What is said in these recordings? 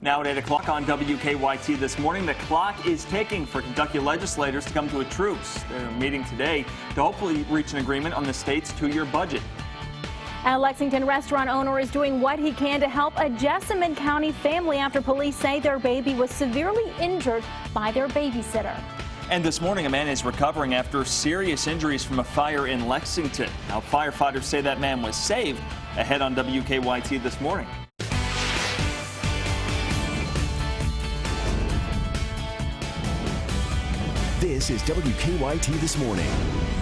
Now at 8 o'clock on WKYT this morning, the clock is ticking for Kentucky legislators to come to a truce. They're meeting today to hopefully reach an agreement on the state's two-year budget. A Lexington restaurant owner is doing what he can to help a Jessamine County family after police say their baby was severely injured by their babysitter. And this morning, a man is recovering after serious injuries from a fire in Lexington. Now, firefighters say that man was saved. Ahead on WKYT this morning. This is WKYT This Morning.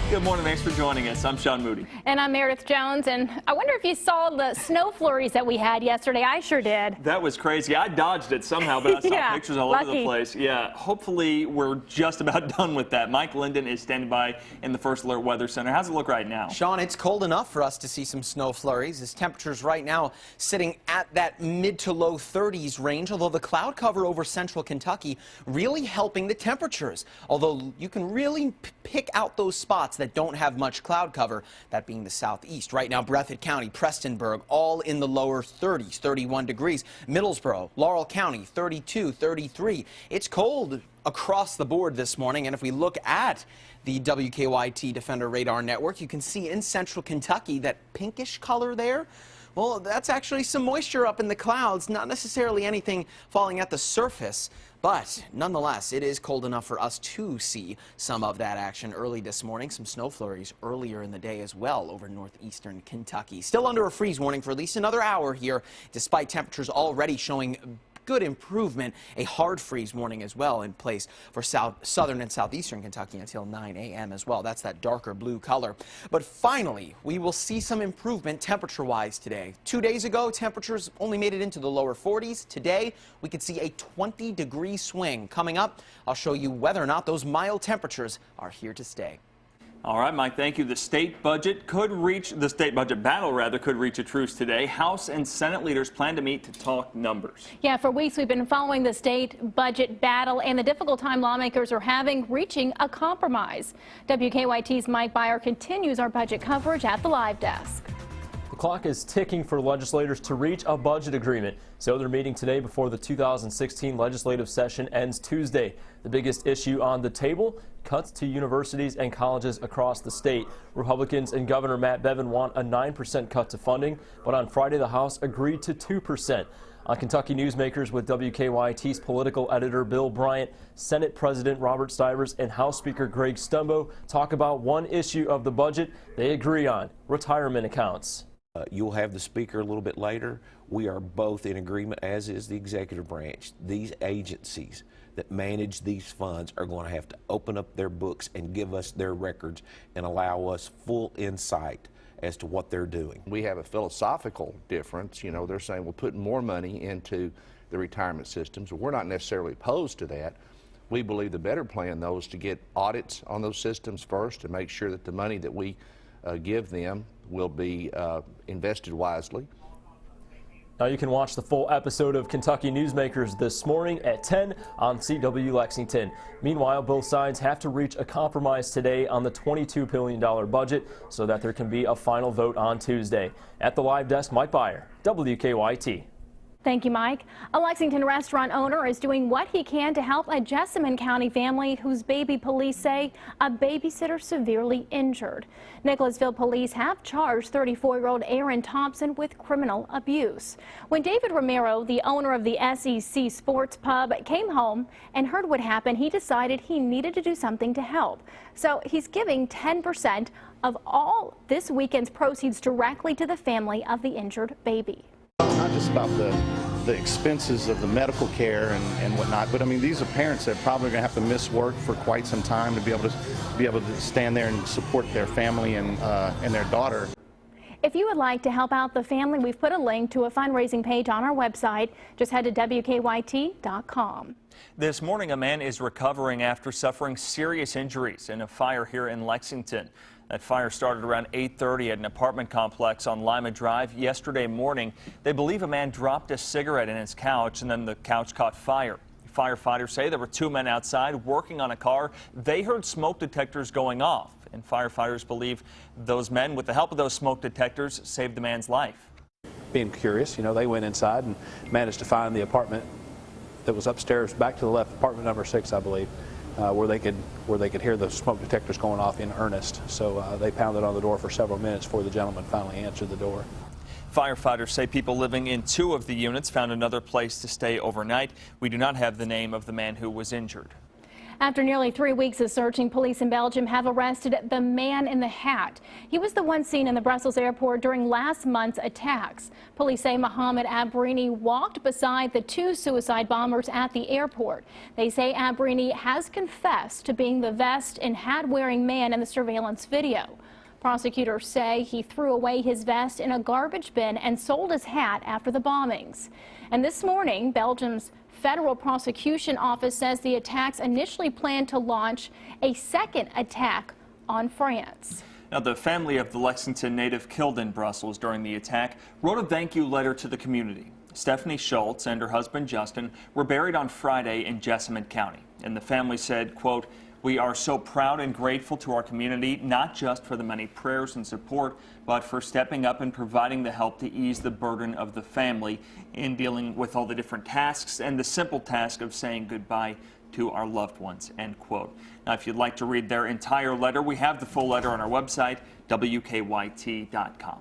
Good morning. Thanks for joining us. I'm Sean Moody. And I'm Meredith Jones. And I wonder if you saw the snow flurries that we had yesterday. I sure did. That was crazy. I dodged it somehow, but I saw pictures all over the place. Yeah, hopefully we're just about done with that. Mike Linden is standing by in the First Alert Weather Center. How's it look right now? Sean, it's cold enough for us to see some snow flurries. As temperatures right now sitting at that mid to low 30s range, although the cloud cover over central Kentucky really helping the temperatures. Although you can really pick out those spots that don't have much cloud cover, that being the southeast. Right now, Breathitt County, Prestonburg, all in the lower 30s, 31 degrees. Middlesboro, Laurel County, 32, 33. It's cold across the board this morning, and if we look at the WKYT Defender Radar Network, you can see in central Kentucky that pinkish color there. Well, that's actually some moisture up in the clouds, not necessarily anything falling at the surface, but nonetheless, it is cold enough for us to see some of that action early this morning. Some snow flurries earlier in the day as well over northeastern Kentucky. Still under a freeze warning for at least another hour here, despite temperatures already showing good improvement. A hard freeze warning as well in place for southern and southeastern Kentucky until 9 a.m. as well. That's that darker blue color. But finally, we will see some improvement temperature-wise today. 2 days ago, temperatures only made it into the lower 40s. Today, we could see a 20-degree swing. Coming up, I'll show you whether or not those mild temperatures are here to stay. All right, Mike, thank you. The state budget battle could reach a truce today. House and Senate leaders plan to meet to talk numbers. Yeah, for weeks we've been following the state budget battle and the difficult time lawmakers are having reaching a compromise. WKYT's Mike Byer continues our budget coverage at the live desk. The clock is ticking for legislators to reach a budget agreement, so they're meeting today before the 2016 legislative session ends Tuesday. The biggest issue on the table, cuts to universities and colleges across the state. Republicans and Governor Matt Bevin want a 9% cut to funding, but on Friday the House agreed to 2%. On Kentucky Newsmakers with WKYT's political editor Bill Bryant, Senate President Robert Stivers and House Speaker Greg Stumbo talk about one issue of the budget they agree on: retirement accounts. You'll have the speaker a little bit later. We are both in agreement, as is the executive branch. These agencies that manage these funds are going to have to open up their books and give us their records and allow us full insight as to what they're doing. We have a philosophical difference. You know, they're saying we'll put more money into the retirement systems. We're not necessarily opposed to that. We believe the better plan, though, is to get audits on those systems first to make sure that the money that we give them will be invested wisely. Now you can watch the full episode of Kentucky Newsmakers this morning at 10 on CW Lexington. Meanwhile, both sides have to reach a compromise today on the $22 billion budget so that there can be a final vote on Tuesday. At the live desk, Mike Byer, WKYT. Thank you, Mike. A Lexington restaurant owner is doing what he can to help a Jessamine County family whose baby police say a babysitter severely injured. Nicholasville police have charged 34-year-old Aaron Thompson with criminal abuse. When David Romero, the owner of the SEC Sports Pub, came home and heard what happened, he decided he needed to do something to help. So he's giving 10% of all this weekend's proceeds directly to the family of the injured baby. Not just about the expenses of the medical care and whatnot, but I mean, these are parents that are probably going to have to miss work for quite some time to be able to stand there and support their family and their daughter. If you would like to help out the family, we've put a link to a fundraising page on our website. Just head to WKYT.com. This morning, a man is recovering after suffering serious injuries in a fire here in Lexington. That fire started around 8:30 at an apartment complex on Lima Drive yesterday morning. They believe a man dropped a cigarette in his couch and then the couch caught fire. Firefighters say there were two men outside working on a car. They heard smoke detectors going off, and firefighters believe those men, with the help of those smoke detectors, saved the man's life. Being curious, they went inside and managed to find the apartment that was upstairs, back to the left, apartment number 6, I believe, where they could hear the smoke detectors going off in earnest. So they pounded on the door for several minutes before the gentleman finally answered the door. Firefighters say people living in 2 of the units found another place to stay overnight. We do not have the name of the man who was injured. After nearly 3 weeks of searching, police in Belgium have arrested the man in the hat. He was the one seen in the Brussels airport during last month's attacks. Police say Mohamed Abrini walked beside the 2 suicide bombers at the airport. They say Abrini has confessed to being the vest and hat-wearing man in the surveillance video. Prosecutors say he threw away his vest in a garbage bin and sold his hat after the bombings. And this morning, Belgium's Federal Prosecution Office says the attacks initially planned to launch a second attack on France. Now, the family of the Lexington native killed in Brussels during the attack wrote a thank you letter to the community. Stephanie Schultz and her husband Justin were buried on Friday in Jessamine County. And the family said, quote, "We are so proud and grateful to our community, not just for the many prayers and support, but for stepping up and providing the help to ease the burden of the family in dealing with all the different tasks and the simple task of saying goodbye to our loved ones," end quote. Now, if you'd like to read their entire letter, we have the full letter on our website, WKYT.com.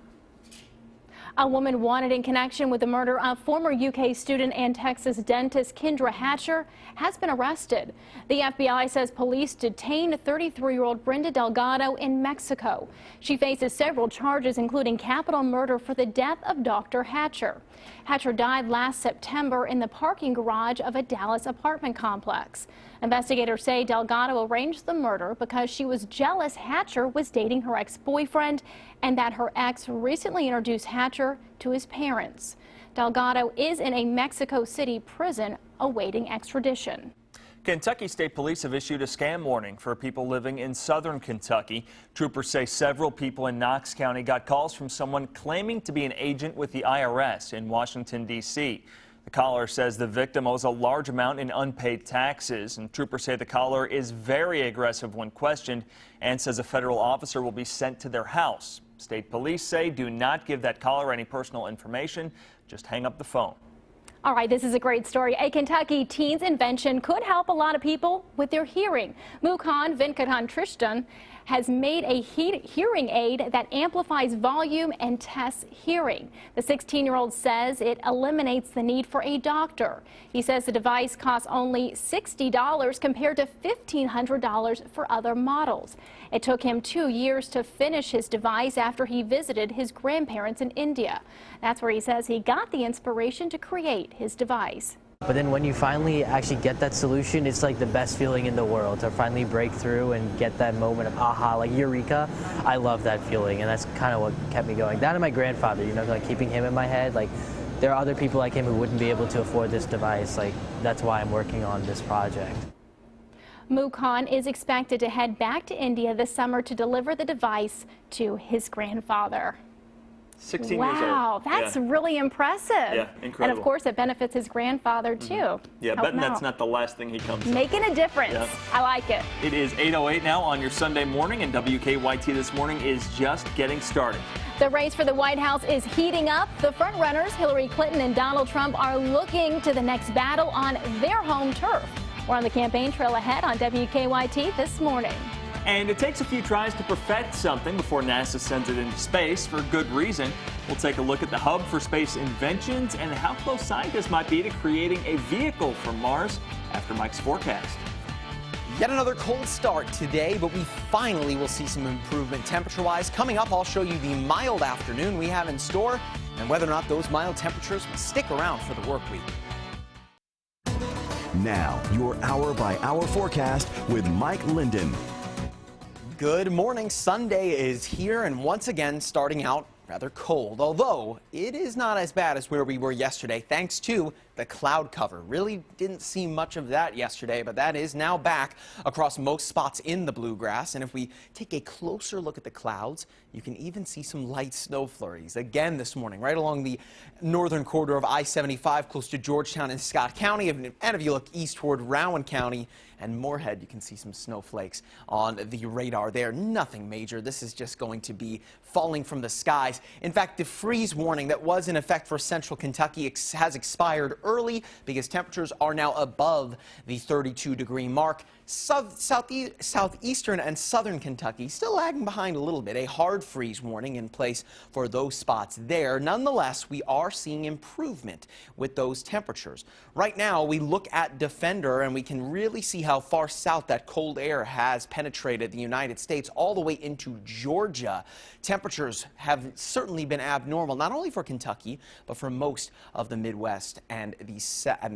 A woman wanted in connection with the murder of former UK student and Texas dentist Kendra Hatcher has been arrested. The FBI says police detained 33-year-old Brenda Delgado in Mexico. She faces several charges, including capital murder for the death of Dr. Hatcher. Hatcher died last September in the parking garage of a Dallas apartment complex. Investigators say Delgado arranged the murder because she was jealous Hatcher was dating her ex-boyfriend and that her ex recently introduced Hatcher to his parents. Delgado is in a Mexico City prison awaiting extradition. Kentucky State Police have issued a scam warning for people living in southern Kentucky. Troopers say several people in Knox County got calls from someone claiming to be an agent with the IRS in Washington, D.C. The caller says the victim owes a large amount in unpaid taxes, and troopers say the caller is very aggressive when questioned and says a federal officer will be sent to their house. State police say do not give that caller any personal information. Just hang up the phone. All right, this is a great story. A Kentucky teen's invention could help a lot of people with their hearing. Mukhan Venkatan Tristan has made a hearing aid that amplifies volume and tests hearing. The 16-year-old says it eliminates the need for a doctor. He says the device costs only $60 compared to $1,500 for other models. It took him 2 years to finish his device after he visited his grandparents in India. That's where he says he got the inspiration to create his device. But then when you finally actually get that solution, it's like the best feeling in the world to finally break through and get that moment of aha, like eureka. I love that feeling, and that's kind of what kept me going. That and my grandfather, you know, like keeping him in my head. Like there are other people like him who wouldn't be able to afford this device. Like that's why I'm working on this project. Mukhan is expected to head back to India this summer to deliver the device to his grandfather. 16 years old. Wow, that's really impressive. Yeah, incredible. And of course, it benefits his grandfather too. Yeah, betting that's not the last thing he comes to. Making a difference. Yeah. I like it. It is 8:08 now on your Sunday morning, and WKYT This Morning is just getting started. The race for the White House is heating up. The frontrunners, Hillary Clinton and Donald Trump, are looking to the next battle on their home turf. We're on the campaign trail ahead on WKYT This Morning. And it takes a few tries to perfect something before NASA sends it into space for good reason. We'll take a look at the hub for space inventions and how close scientists might be to creating a vehicle from Mars after Mike's forecast. Yet another cold start today, but we finally will see some improvement temperature-wise. Coming up, I'll show you the mild afternoon we have in store and whether or not those mild temperatures will stick around for the work week. Now, your hour-by-hour forecast with Mike Linden. Good morning. Sunday is here and once again starting out rather cold, although it is not as bad as where we were yesterday thanks to the cloud cover. Really didn't see much of that yesterday, but that is now back across most spots in the bluegrass. And if we take a closer look at the clouds, you can even see some light snow flurries again this morning right along the northern corridor of I-75 close to Georgetown and Scott County. And if you look east toward Rowan County and Moorhead, you can see some snowflakes on the radar there. Nothing major. This is just going to be falling from the skies. In fact, the freeze warning that was in effect for central Kentucky has expired early because temperatures are now above the 32-degree mark. Southeastern and southern Kentucky still lagging behind a little bit. A hard freeze warning in place for those spots there. Nonetheless, we are seeing improvement with those temperatures. Right now, we look at Defender and we can really see how far south that cold air has penetrated the United States all the way into Georgia. Temperatures have certainly been abnormal, not only for Kentucky, but for most of the Midwest and the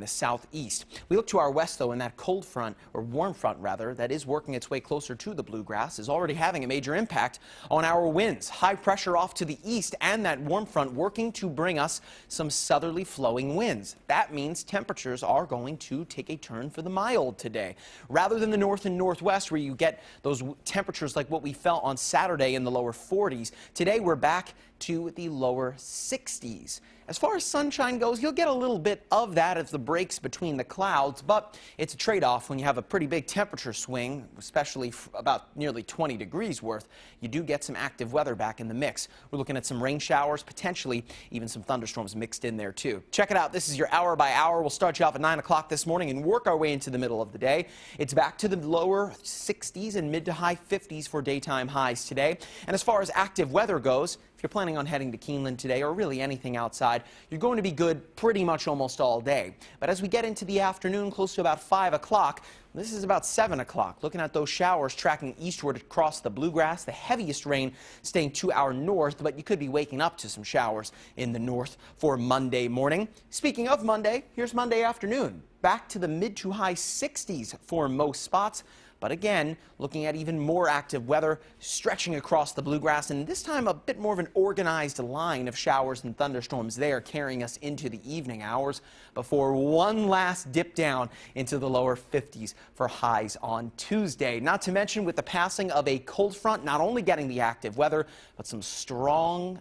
Southeast. We look to our west, though, and that cold front, or warm front rather, that is working its way closer to the bluegrass is already having a major impact on our winds. High pressure off to the east and that warm front working to bring us some southerly flowing winds. That means temperatures are going to take a turn for the mild today. Rather than the north and northwest where you get those temperatures like what we felt on Saturday in the lower 40s, today we're back to the lower 60s. As far as sunshine goes, you'll get a little bit of that as the breaks between the clouds, but it's a trade-off when you have a pretty big temperature swing, especially about nearly 20 degrees worth. You do get some active weather back in the mix. We're looking at some rain showers, potentially even some thunderstorms mixed in there too. Check it out. This is your hour by hour. We'll start you off at 9 o'clock this morning and work our way into the middle of the day. It's back to the lower 60s and mid to high 50s for daytime highs today. And as far as active weather goes, if you're planning on heading to Keeneland today or really anything outside, you're going to be good pretty much almost all day. But as we get into the afternoon, close to about 5 o'clock, this is about 7 o'clock. Looking at those showers tracking eastward across the bluegrass, the heaviest rain staying to our north, but you could be waking up to some showers in the north for Monday morning. Speaking of Monday, here's Monday afternoon. Back to the mid to high 60s for most spots. But again, looking at even more active weather stretching across the bluegrass, and this time a bit more of an organized line of showers and thunderstorms there carrying us into the evening hours before one last dip down into the lower 50s for highs on Tuesday. Not to mention with the passing of a cold front, not only getting the active weather, but some strong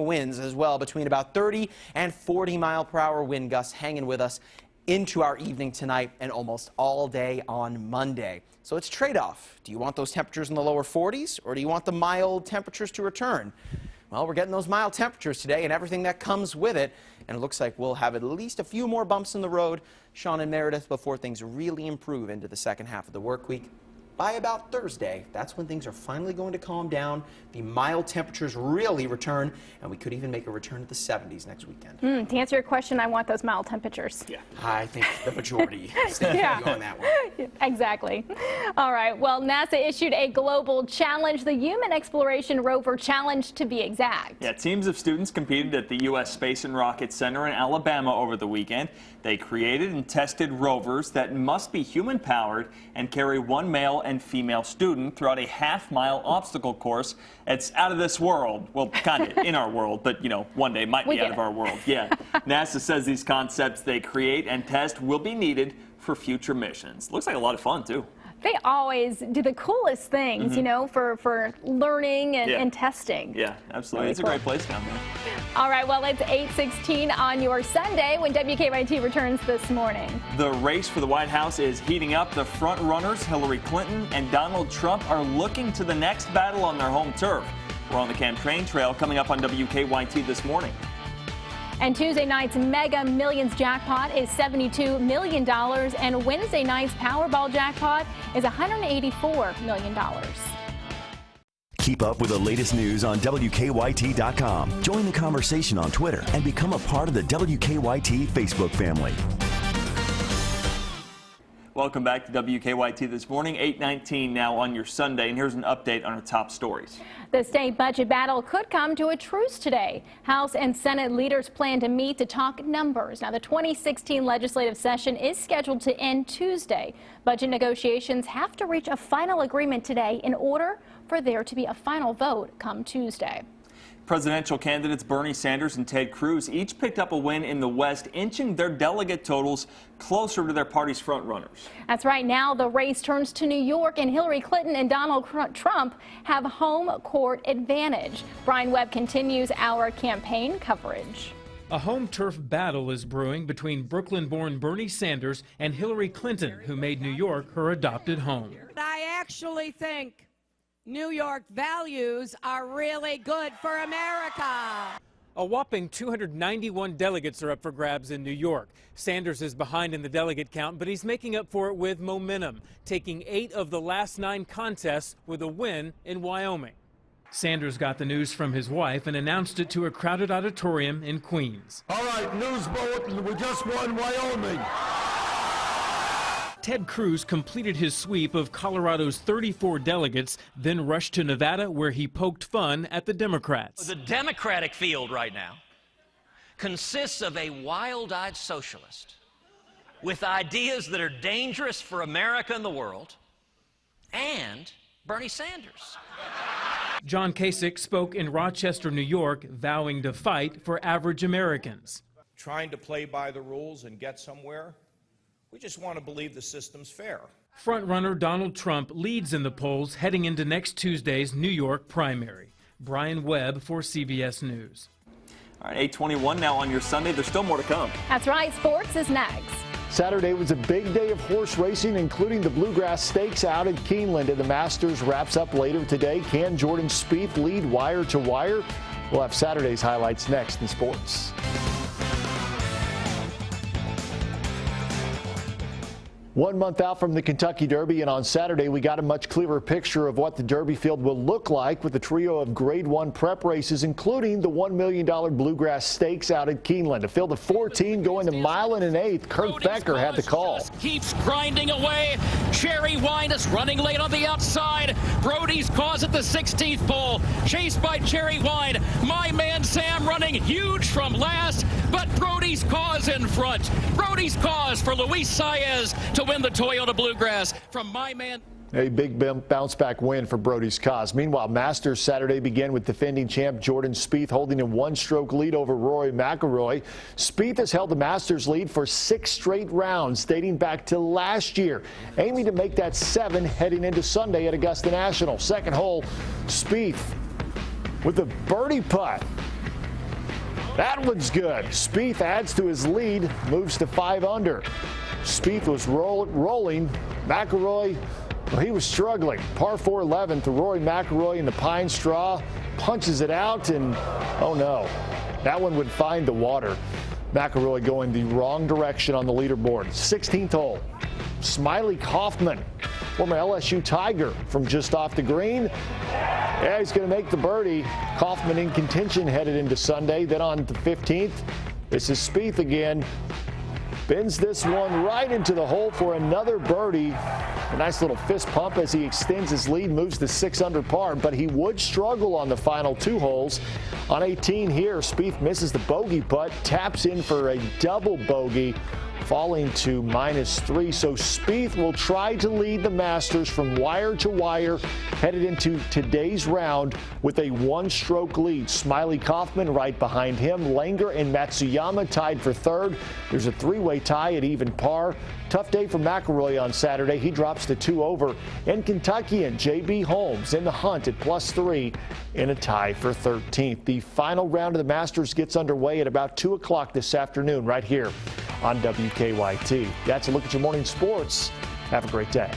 winds as well, between about 30 and 40 mile per hour wind gusts hanging with us into our evening tonight and almost all day on Monday. So it's trade-off. Do you want those temperatures in the lower 40s or do you want the mild temperatures to return? Well, we're getting those mild temperatures today and everything that comes with it. And it looks like we'll have at least a few more bumps in the road, Sean and Meredith, before things really improve into the second half of the work week. By about Thursday, that's when things are finally going to calm down. The mild temperatures really return, and we could even make a return to the 70s next weekend. To answer your question, I want those mild temperatures. Yeah, I think the majority stay on that one. Exactly. All right. Well, NASA issued a global challenge, the Human Exploration Rover Challenge to be exact. Yeah, teams of students competed at the U.S. Space and Rocket Center in Alabama over the weekend. They created and tested rovers that must be human-powered and carry one male and female student throughout a half-mile obstacle course. It's out of this world. Well, kind of in our world, but, you know, one day might be out of our world. Yeah. NASA says these concepts they create and test will be needed for future missions. Looks like a lot of fun, too. They always do the coolest things, you know, for learning and testing. Yeah, absolutely. Really It's a great place down there. All right, well, it's 8:16 on your Sunday when WKYT returns this morning. The race for the White House is heating up. The front runners, Hillary Clinton and Donald Trump, are looking to the next battle on their home turf. We're on the campaign trail coming up on WKYT this morning. And Tuesday night's Mega Millions jackpot is $72 million, and Wednesday night's Powerball jackpot is $184 million. Keep up with the latest news on WKYT.com. Join the conversation on Twitter and become a part of the WKYT Facebook family. Welcome back to WKYT this morning, 8:19 now on your Sunday, and here's an update on our top stories. The state budget battle could come to a truce today. House and Senate leaders plan to meet to talk numbers. Now, the 2016 legislative session is scheduled to end Tuesday. Budget negotiations have to reach a final agreement today in order for there to be a final vote come Tuesday. Presidential candidates Bernie Sanders and Ted Cruz each picked up a win in the West, inching their delegate totals closer to their party's frontrunners. That's right. Now the race turns to New York, and Hillary Clinton and Donald Trump have home court advantage. Brian Webb continues our campaign coverage. A home turf battle is brewing between Brooklyn-born Bernie Sanders and Hillary Clinton, who made New York her adopted home. I actually think New York values are really good for America. A whopping 291 delegates are up for grabs in New York. Sanders is behind in the delegate count, but he's making up for it with momentum, taking 8 of the last 9 contests with a win in Wyoming. Sanders got the news from his wife and announced it to a crowded auditorium in Queens. All right, news bulletin, we just won Wyoming. Ted Cruz completed his sweep of Colorado's 34 delegates, then rushed to Nevada, where he poked fun at the Democrats. The Democratic field right now consists of a wild-eyed socialist with ideas that are dangerous for America and the world, and Bernie Sanders. John Kasich spoke in Rochester, New York, vowing to fight for average Americans. Trying to play by the rules and get somewhere, we just want to believe the system's fair. Frontrunner Donald Trump leads in the polls heading into next Tuesday's New York primary. Brian Webb for CBS News. All right, 8:21 now on your Sunday. There's still more to come. That's right. Sports is next. Saturday was a big day of horse racing, including the Bluegrass Stakes out at Keeneland. And the Masters wraps up later today. Can Jordan Spieth lead wire to wire? We'll have Saturday's highlights next in sports. 1 month out from the Kentucky Derby, and on Saturday we got a much clearer picture of what the Derby field will look like with a trio of Grade 1 prep races, including the $1 million Bluegrass Stakes out at Keeneland. A field of 14 going a mile and an eighth. Kurt Becker had the call. Keeps grinding away. Cherry Wine is running late on the outside. Brody's Cause at the 16th pole, chased by Cherry Wine. My man Sam running huge from last, but Brody's Cause in front. Brody's Cause for Luis Saez to win the Toyota Bluegrass from my man. A big bounce back win for Brody's Cause. Meanwhile, Masters Saturday began with defending champ Jordan Spieth holding a 1-stroke lead over Rory McIlroy. Spieth has held the Masters lead for 6 straight rounds dating back to last year, aiming to make that 7 heading into Sunday at Augusta National. Second hole, Spieth with a birdie putt. That one's good. Spieth adds to his lead, moves to 5 under. Spieth was rolling. McIlroy, well, he was struggling. Par 4 11th to Rory McIlroy in the pine straw. Punches it out, and oh no, that one would find the water. McIlroy going the wrong direction on the leaderboard. 16th hole. Smiley Kaufman, former LSU Tiger, from just off the green. Yeah, he's going to make the birdie. Kaufman in contention headed into Sunday. Then on the 15th, this is Spieth again. Bends this one right into the hole for another birdie. A nice little fist pump as he extends his lead, moves to 6 under par, but he would struggle on the final 2 holes. On 18 here, Spieth misses the bogey putt, taps in for a double bogey, falling to -3. So Spieth will try to lead the Masters from wire to wire, headed into today's round with a 1-stroke lead. Smiley Kaufman right behind him. Langer and Matsuyama tied for 3rd. There's a 3-way tie at even par. Tough day for McIlroy on Saturday. He drops to 2 over. And Kentuckian J.B. Holmes in the hunt at +3 in a tie for 13th. The final round of the Masters gets underway at about 2 o'clock this afternoon right here on WKYT. That's a look at your morning sports. Have a great day.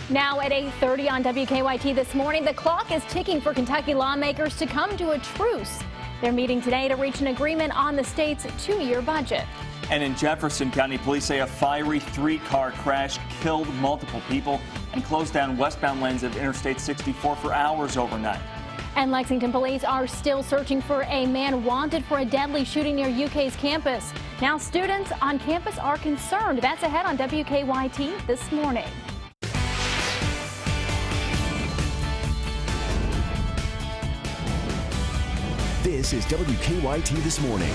Now at 8:30 on WKYT this morning, the clock is ticking for Kentucky lawmakers to come to a truce. They're meeting today to reach an agreement on the state's 2-year budget. And in Jefferson County, police say a fiery 3-car crash killed multiple people and closed down westbound lanes of Interstate 64 for hours overnight. And Lexington police are still searching for a man wanted for a deadly shooting near UK's campus. Now students on campus are concerned. That's ahead on WKYT this morning. This is WKYT This Morning.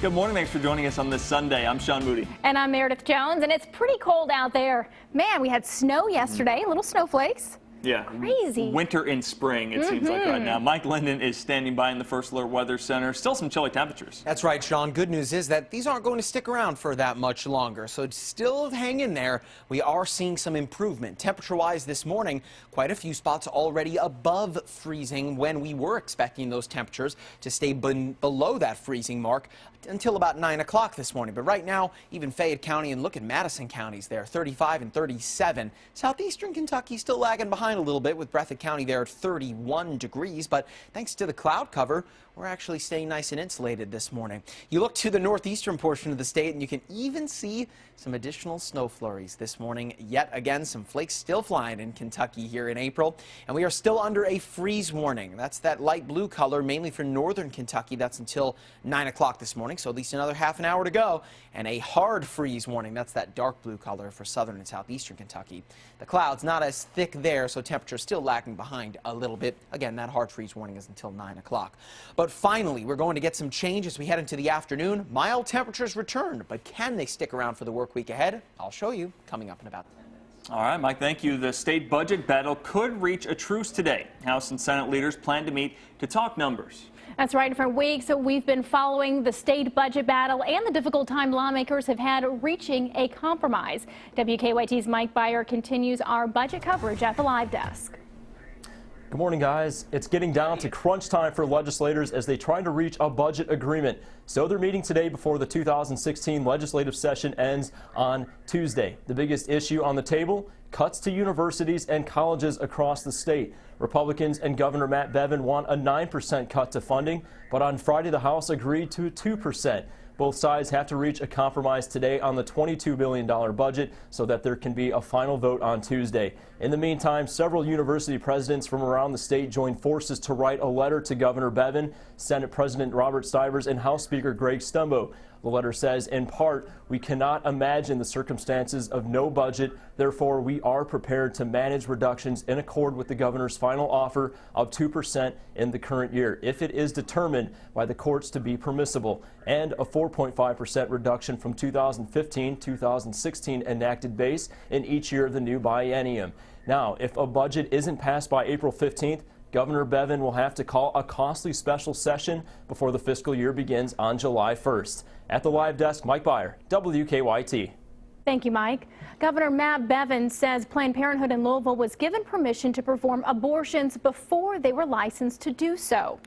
Good morning. Thanks for joining us on this Sunday. I'm Sean Moody. And I'm Meredith Jones, and it's pretty cold out there. Man, we had snow yesterday, little snowflakes. Yeah. Crazy. Winter in spring, it seems like right now. Mike Linden is standing by in the First Alert Weather Center. Still some chilly temperatures. That's right, Sean. Good news is that these aren't going to stick around for that much longer, so still hang in there. We are seeing some improvement. Temperature-wise this morning, quite a few spots already above freezing when we were expecting those temperatures to stay below that freezing mark until about 9 o'clock this morning. But right now, even Fayette County and look at Madison counties there, 35 and 37. Southeastern Kentucky still lagging behind decline a little bit with Breathitt County there at 31 degrees, but thanks to the cloud cover, we're actually staying nice and insulated this morning. You look to the northeastern portion of the state and you can even see some additional snow flurries this morning. Yet again, some flakes still flying in Kentucky here in April, and we are still under a freeze warning. That's that light blue color, mainly for northern Kentucky. That's until 9 o'clock this morning, so at least another half an hour to go. And a hard freeze warning. That's that dark blue color for southern and southeastern Kentucky. The clouds not as thick there, so temperatures still lagging behind a little bit. Again, that hard freeze warning is until 9 o'clock. But finally, we're going to get some change as we head into the afternoon. Mild temperatures return, but can they stick around for the work week ahead? I'll show you coming up in about 10 minutes. All right, Mike, thank you. The state budget battle could reach a truce today. House and Senate leaders plan to meet to talk numbers. That's right. For weeks, we've been following the state budget battle and the difficult time lawmakers have had reaching a compromise. WKYT's Mike Byer continues our budget coverage at the live desk. Good morning, guys. It's getting down to crunch time for legislators as they try to reach a budget agreement. So they're meeting today before the 2016 legislative session ends on Tuesday. The biggest issue on the table, cuts to universities and colleges across the state. Republicans and Governor Matt Bevin want a 9% cut to funding, but on Friday the House agreed to 2%. Both sides have to reach a compromise today on the $22 billion budget so that there can be a final vote on Tuesday. In the meantime, several university presidents from around the state joined forces to write a letter to Governor Bevin, Senate President Robert Stivers, and House Speaker Greg Stumbo. The letter says, in part, we cannot imagine the circumstances of no budget. Therefore, we are prepared to manage reductions in accord with the governor's final offer of 2% in the current year, if it is determined by the courts to be permissible, and a 4.5% reduction from 2015-2016 enacted base in each year of the new biennium. Now, if a budget isn't passed by April 15th, Governor Bevin will have to call a costly special session before the fiscal year begins on July 1st. At the live desk, Mike Byer, WKYT. Thank you, Mike. Governor Matt Bevin says Planned Parenthood in Louisville was given permission to perform abortions before they were licensed to do so.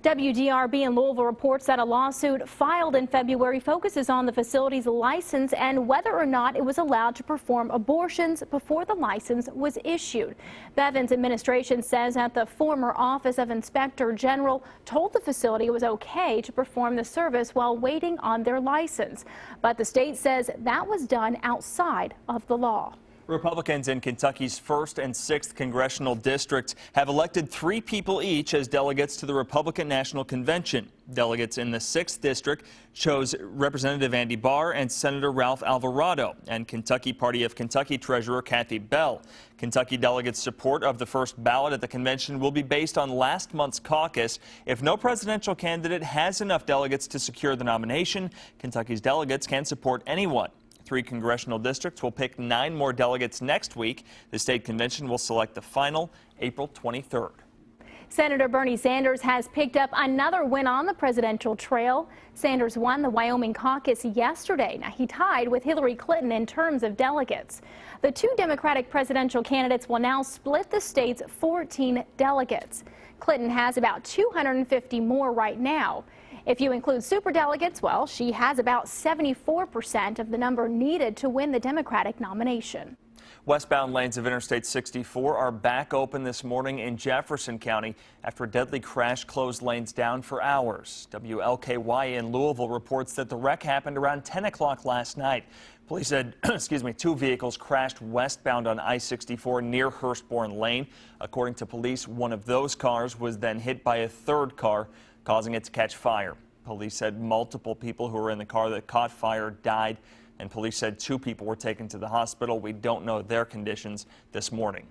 WDRB in Louisville reports that a lawsuit filed in February focuses on the facility's license and whether or not it was allowed to perform abortions before the license was issued. Bevin's administration says that the former Office of Inspector General told the facility it was okay to perform the service while waiting on their license. But the state says that was done outside of the law. Republicans in Kentucky's 1st and 6th congressional districts have elected 3 people each as delegates to the Republican National Convention. Delegates in the 6th district chose Representative Andy Barr and Senator Ralph Alvarado and Kentucky Party of Kentucky Treasurer Kathy Bell. Kentucky delegates' support of the first ballot at the convention will be based on last month's caucus. If no presidential candidate has enough delegates to secure the nomination, Kentucky's delegates can support anyone. 3 congressional districts will pick 9 more delegates next week. The state convention will select the final April 23rd. Senator Bernie Sanders has picked up another win on the presidential trail. Sanders won the Wyoming caucus yesterday. Now, he tied with Hillary Clinton in terms of delegates. The 2 Democratic presidential candidates will now split the state's 14 delegates. Clinton has about 250 more right now. If you include superdelegates, well, she has about 74% of the number needed to win the Democratic nomination. Westbound lanes of Interstate 64 are back open this morning in Jefferson County after a deadly crash closed lanes down for hours. WLKY in Louisville reports that the wreck happened around 10 o'clock last night. Police said, 2 vehicles crashed westbound on I-64 near Hurstbourne Lane. According to police, one of those cars was then hit by a 3rd car, causing it to catch fire. Police said multiple people who were in the car that caught fire died, and police said 2 people were taken to the hospital. We don't know their conditions this morning.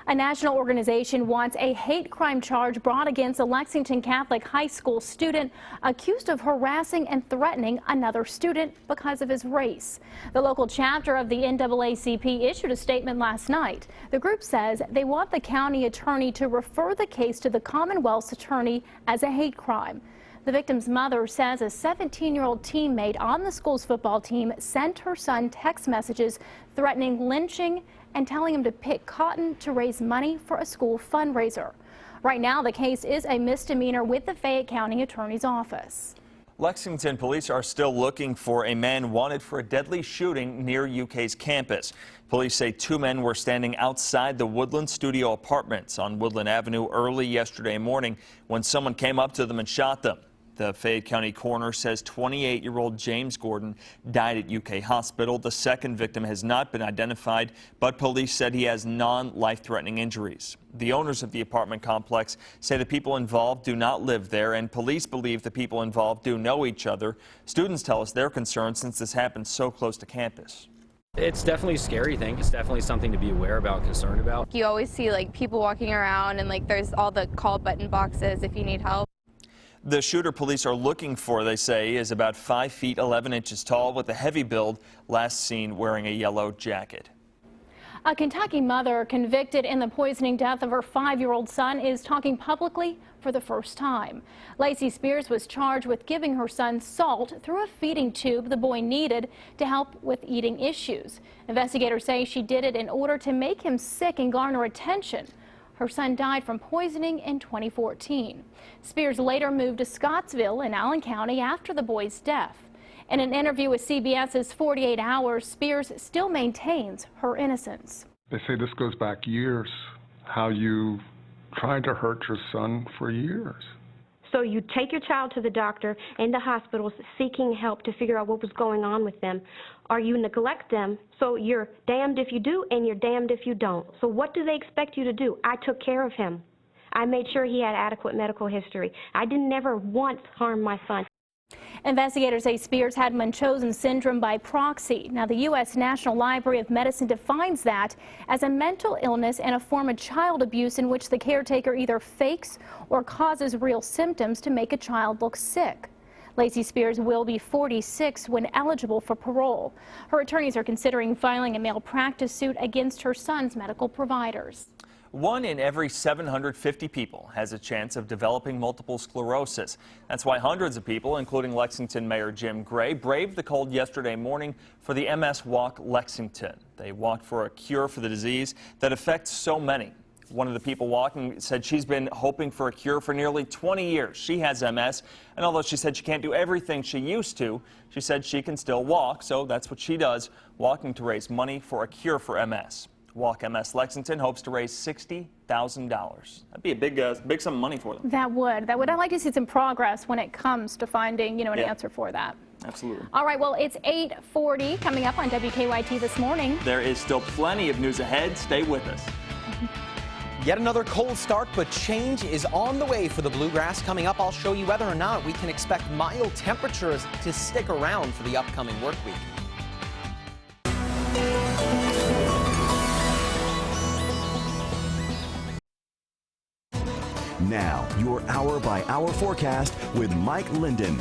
A national organization wants a hate crime charge brought against a Lexington Catholic high school student accused of harassing and threatening another student because of his race. The local chapter of the NAACP issued a statement last night. The group says they want the county attorney to refer the case to the Commonwealth's attorney as a hate crime. The victim's mother says a 17-year-old teammate on the school's football team sent her son text messages threatening lynching and telling him to pick cotton to raise money for a school fundraiser. Right now, the case is a misdemeanor with the Fayette County Attorney's Office. Lexington police are still looking for a man wanted for a deadly shooting near UK's campus. Police say 2 men were standing outside the Woodland Studio Apartments on Woodland Avenue early yesterday morning when someone came up to them and shot them. The Fayette County coroner says 28-year-old James Gordon died at UK Hospital. The second victim has not been identified, but police said he has non-life-threatening injuries. The owners of the apartment complex say the people involved do not live there, and police believe the people involved do know each other. Students tell us they're concerned since this happened so close to campus. It's definitely a scary thing. It's definitely something to be aware about, concerned about. You always see people walking around, and there's all the call button boxes if you need help. The shooter police are looking for, they say, is about 5 feet 11 inches tall with a heavy build, last seen wearing a yellow jacket. A Kentucky mother convicted in the poisoning death of her 5-year-old son is talking publicly for the first time. Lacey Spears was charged with giving her son salt through a feeding tube the boy needed to help with eating issues. Investigators say she did it in order to make him sick and garner attention. Her son died from poisoning in 2014. Spears later moved to Scottsville in Allen County after the boy's death. In an interview with CBS's 48 Hours, Spears still maintains her innocence. They say this goes back years, how you tried to hurt your son for years. So you take your child to the doctor and the hospitals seeking help to figure out what was going on with them, or you neglect them, so you're damned if you do and you're damned if you don't. So what do they expect you to do? I took care of him. I made sure he had adequate medical history. I didn't never once harm my son. Investigators say Spears had Munchausen syndrome by proxy. Now, the U.S. National Library of Medicine defines that as a mental illness and a form of child abuse in which the caretaker either fakes or causes real symptoms to make a child look sick. Lacey Spears will be 46 when eligible for parole. Her attorneys are considering filing a malpractice suit against her son's medical providers. 1 in every 750 people has a chance of developing multiple sclerosis. That's why hundreds of people, including Lexington Mayor Jim Gray, braved the cold yesterday morning for the MS Walk Lexington. They walked for a cure for the disease that affects so many. One of the people walking said she's been hoping for a cure for nearly 20 years. She has MS, and although she said she can't do everything she used to, she said she can still walk, so that's what she does, walking to raise money for a cure for MS. Walk MS Lexington hopes to raise $60,000. That'd be a big sum of money for them. That would. I'd like to see some progress when it comes to finding, an answer for that. Absolutely. All right, well, it's 8:40 coming up on WKYT this morning. There is still plenty of news ahead. Stay with us. Yet another cold start, but change is on the way for the bluegrass. Coming up, I'll show you whether or not we can expect mild temperatures to stick around for the upcoming work week. Now, your hour-by-hour forecast with Mike Linden.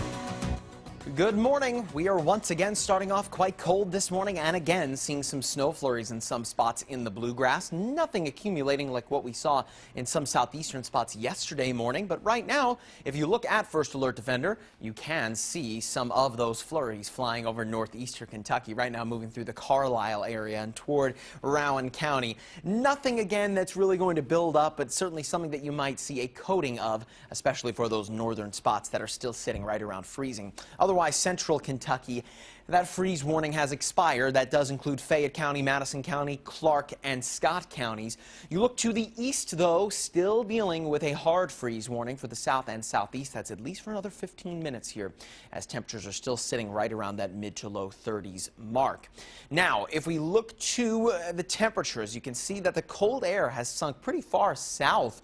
Good morning. We are once again starting off quite cold this morning and again seeing some snow flurries in some spots in the bluegrass. Nothing accumulating like what we saw in some southeastern spots yesterday morning. But right now, if you look at First Alert Defender, you can see some of those flurries flying over northeastern Kentucky. Right now moving through the Carlisle area and toward Rowan County. Nothing again that's really going to build up, but certainly something that you might see a coating of, especially for those northern spots that are still sitting right around freezing. Otherwise, central Kentucky, that freeze warning has expired. That does include Fayette County, Madison County, Clark, and Scott counties. You look to the east, though, still dealing with a hard freeze warning for the south and southeast. That's at least for another 15 minutes here, as temperatures are still sitting right around that mid to low 30s mark. Now, if we look to the temperatures, you can see that the cold air has sunk pretty far south,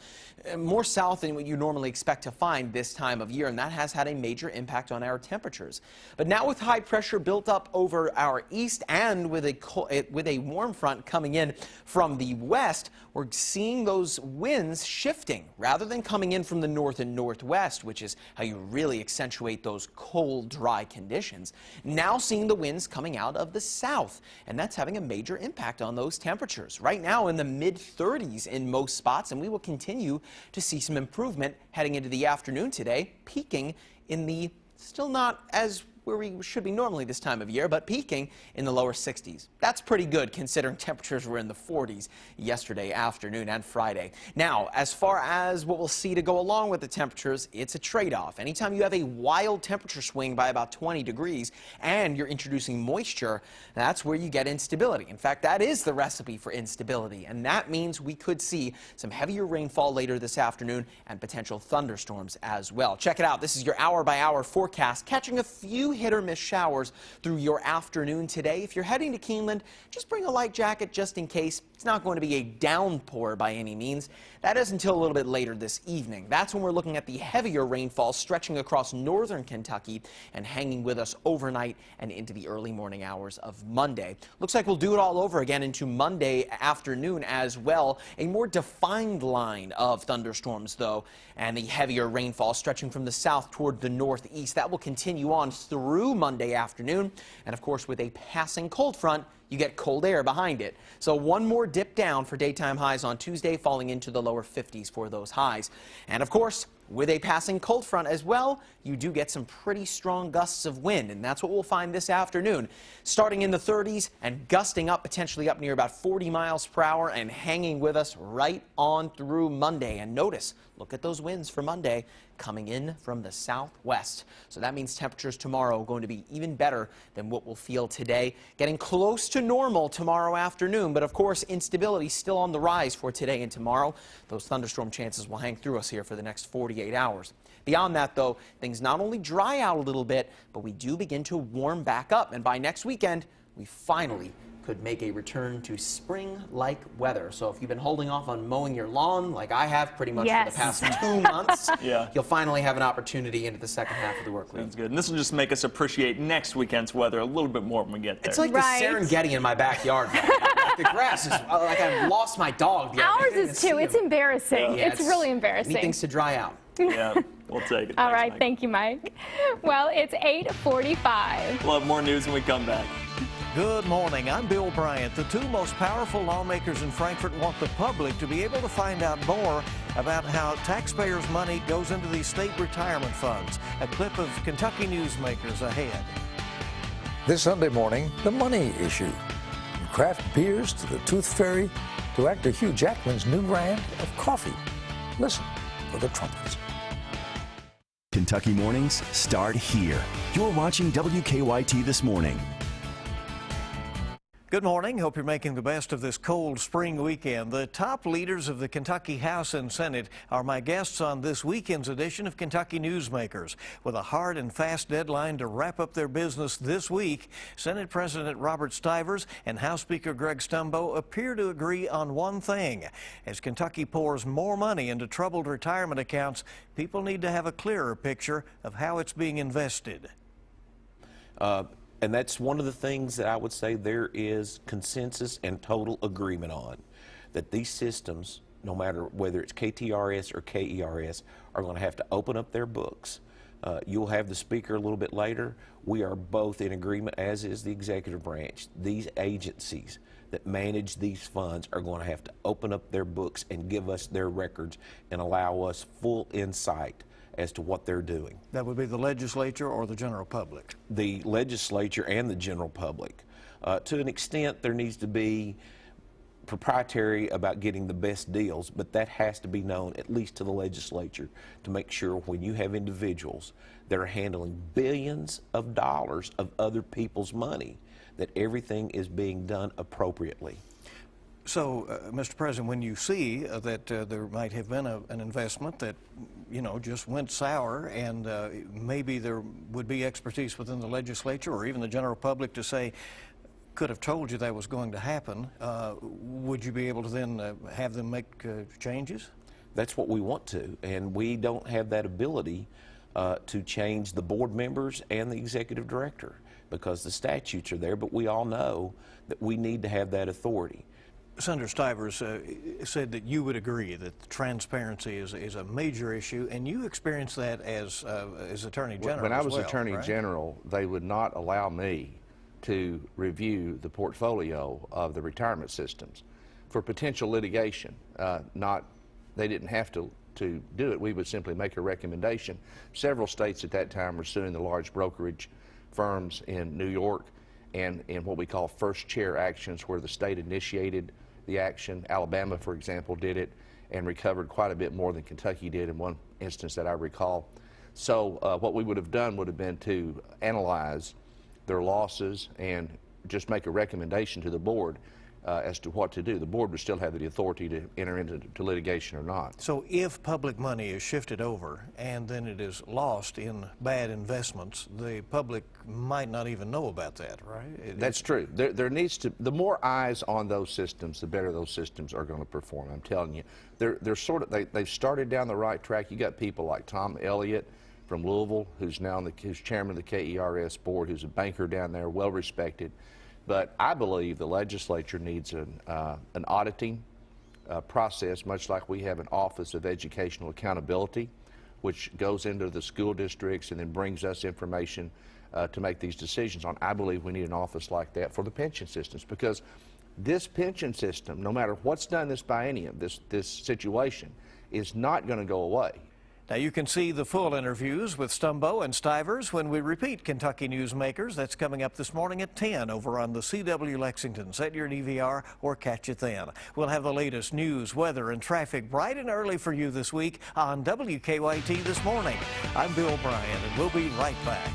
more south than what you normally expect to find this time of year, and that has had a major impact on our temperatures. But now with high pressure built up over our east and with a warm front coming in from the west, we're seeing those winds shifting rather than coming in from the north and northwest, which is how you really accentuate those cold, dry conditions. Now seeing the winds coming out of the south, and that's having a major impact on those temperatures. Right now in the mid-30s in most spots, and we will continue to see some improvement heading into the afternoon today, peaking in the still not as where we should be normally this time of year, but peaking in the lower 60s. That's pretty good considering temperatures were in the 40s yesterday afternoon and Friday. Now, as far as what we'll see to go along with the temperatures, it's a trade-off. Anytime you have a wild temperature swing by about 20 degrees and you're introducing moisture, that's where you get instability. In fact, that is the recipe for instability, and that means we could see some heavier rainfall later this afternoon and potential thunderstorms as well. Check it out. This is your hour-by-hour forecast, catching a few hit-or-miss showers through your afternoon today. If you're heading to Keeneland, just bring a light jacket just in case. It's not going to be a downpour by any means. That is until a little bit later this evening. That's when we're looking at the heavier rainfall stretching across northern Kentucky and hanging with us overnight and into the early morning hours of Monday. Looks like we'll do it all over again into Monday afternoon as well. A more defined line of thunderstorms, though, and the heavier rainfall stretching from the south toward the northeast. That will continue on through Monday afternoon. And, of course, with a passing cold front, you get cold air behind it. So one more dip down for daytime highs on Tuesday, falling into the lower 50s for those highs. And, of course, with a passing cold front as well, you do get some pretty strong gusts of wind, and that's what we'll find this afternoon. Starting in the 30s and gusting up, potentially up near about 40 miles per hour and hanging with us right on through Monday. And notice, look at those winds for Monday coming in from the southwest. So that means temperatures tomorrow are going to be even better than what we'll feel today. Getting close to normal tomorrow afternoon, but of course instability still on the rise for today and tomorrow. Those thunderstorm chances will hang through us here for the next 48 hours. Beyond that, though, things not only dry out a little bit, but we do begin to warm back up. And by next weekend, we finally could make a return to spring-like weather. So if you've been holding off on mowing your lawn, like I have pretty much for the past 2 months, you'll finally have an opportunity into the second half of the work week. Sounds good. And this will just make us appreciate next weekend's weather a little bit more when we get there. It's like the Serengeti in my backyard. The grass is like I've lost my dog. Ours is too. It's embarrassing. Yeah, it's really embarrassing. Anything's to dry out. Yeah, we'll take it. All right, Mike. thank you, Mike. Well, it's 8:45. We'll have more news when we come back. Good morning. I'm Bill Bryant. The two most powerful lawmakers in Frankfort want the public to be able to find out more about how taxpayers' money goes into these state retirement funds. A clip of Kentucky newsmakers ahead. This Sunday morning, the money issue. From craft beers to the Tooth Fairy to actor Hugh Jackman's new brand of coffee. Listen for the trumpets. Kentucky mornings start here. You're watching WKYT This Morning. Good morning. Hope you're making the best of this cold spring weekend. The top leaders of the Kentucky House and Senate are my guests on this weekend's edition of Kentucky Newsmakers. With a hard and fast deadline to wrap up their business this week, Senate President Robert Stivers and House Speaker Greg Stumbo appear to agree on one thing. As Kentucky pours more money into troubled retirement accounts, people need to have a clearer picture of how it's being invested. And that's one of the things that I would say there is consensus and total agreement on, that these systems, no matter whether it's KTRS or KERS, are going to have to open up their books. You'll have the speaker a little bit later. We are both in agreement, as is the executive branch. These agencies that manage these funds are going to have to open up their books and give us their records and allow us full insight as to what they're doing. That would be the legislature or the general public? The legislature and the general public. To an extent, there needs to be proprietary about getting the best deals, but that has to be known at least to the legislature to make sure when you have individuals that are handling billions of dollars of other people's money, that everything is being done appropriately. So, Mr. President, when you see that there might have been an investment that, you know, just went sour, and maybe there would be expertise within the legislature or even the general public to say, could have told you that was going to happen, would you be able to then have them make changes? That's what we want to, and we don't have that ability to change the board members and the executive director because the statutes are there, but we all know that we need to have that authority. Senator Stivers said that you would agree that transparency is a major issue, and you experienced that as Attorney General. When I was as well, Attorney right? General, they would not allow me to review the portfolio of the retirement systems for potential litigation. They didn't have to do it. We would simply make a recommendation. Several states at that time were suing the large brokerage firms in New York and in what we call first chair actions, where the state initiated the action. Alabama, for example, did it and recovered quite a bit more than Kentucky did in one instance that I recall. So what we would have done would have been to analyze their losses and just make a recommendation to the board as to what to do. The board would still have the authority to enter into litigation or not. So if public money is shifted over and then it is lost in bad investments, the public might not even know about that, right? That's true. There needs to, the more eyes on those systems, the better those systems are going to perform. I'm telling you, they've started down the right track. You got people like Tom Elliott from Louisville, who's now who's chairman of the KERS board, who's a banker down there, well respected. But I believe the legislature needs an auditing process, much like we have an Office of Educational Accountability, which goes into the school districts and then brings us information to make these decisions on. I believe we need an office like that for the pension systems, because this pension system, no matter what's done this biennium, this situation, is not going to go away. Now you can see the full interviews with Stumbo and Stivers when we repeat Kentucky Newsmakers. That's coming up this morning at 10 over on the CW Lexington. Set your DVR or catch it then. We'll have the latest news, weather, and traffic bright and early for you this week on WKYT This Morning. I'm Bill Bryan, and we'll be right back.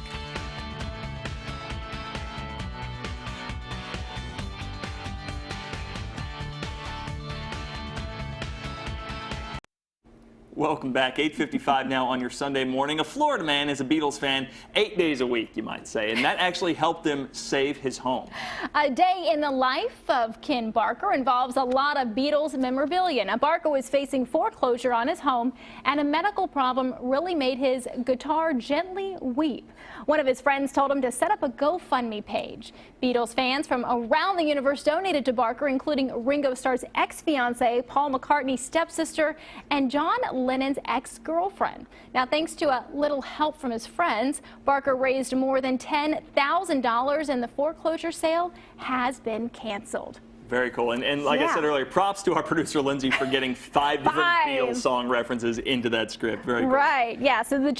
Welcome back. 8:55 now on your Sunday morning. A Florida man is a Beatles fan 8 days a week, you might say, and that actually helped him save his home. A day in the life of Ken Barker involves a lot of Beatles memorabilia. Now, Barker was facing foreclosure on his home, and a medical problem really made his guitar gently weep. One of his friends told him to set up a GoFundMe page. Beatles fans from around the universe donated to Barker, including Ringo Starr's ex-fiancée, Paul McCartney's stepsister, and John Lennon's ex-girlfriend. Now, thanks to a little help from his friends, Barker raised more than $10,000, and the foreclosure sale has been canceled. Very cool. And like I said earlier, props to our producer, Lindsay, for getting five different Beatles song references into that script. Very cool. Right, yeah. So the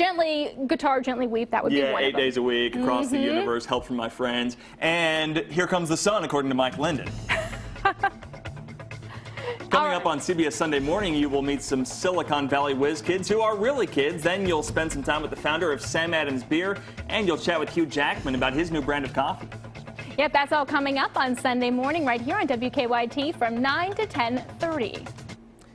guitar gently weep, that would be one of them. 8 days a week, across the universe, help from my friends. And Here Comes the Sun, according to Mike Linden. Coming up on CBS Sunday Morning, you will meet some Silicon Valley whiz kids who are really kids. Then you'll spend some time with the founder of Sam Adams Beer, and you'll chat with Hugh Jackman about his new brand of coffee. Yep, that's all coming up on Sunday morning right here on WKYT from 9 to 10:30.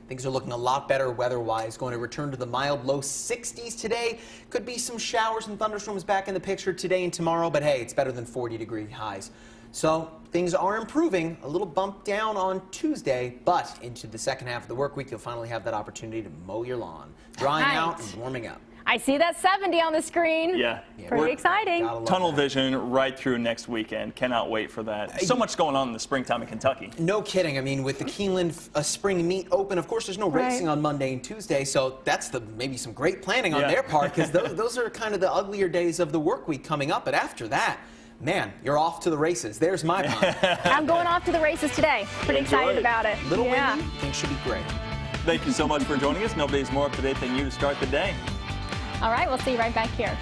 Things are looking a lot better weather-wise. Going to return to the mild low 60s today. Could be some showers and thunderstorms back in the picture today and tomorrow, but hey, it's better than 40-degree highs. So things are improving. A little bump down on Tuesday, but into the second half of the work week, you'll finally have that opportunity to mow your lawn. Drying out and warming up. I see that 70 on the screen. Yeah. Pretty exciting. Tunnel vision right through next weekend. Cannot wait for that. So much going on in the springtime in Kentucky. No kidding. I mean, with the Keeneland spring meet open, of course, there's no racing on Monday and Tuesday, so that's maybe some great planning on their part, because those are kind of the uglier days of the work week coming up. But after that, man, you're off to the races. There's my pun. I'm going off to the races today. Pretty excited about it. Little windy, things should be great. Thank you so much for joining us. Nobody's more up to date than you to start the day. All right, we'll see you right back here.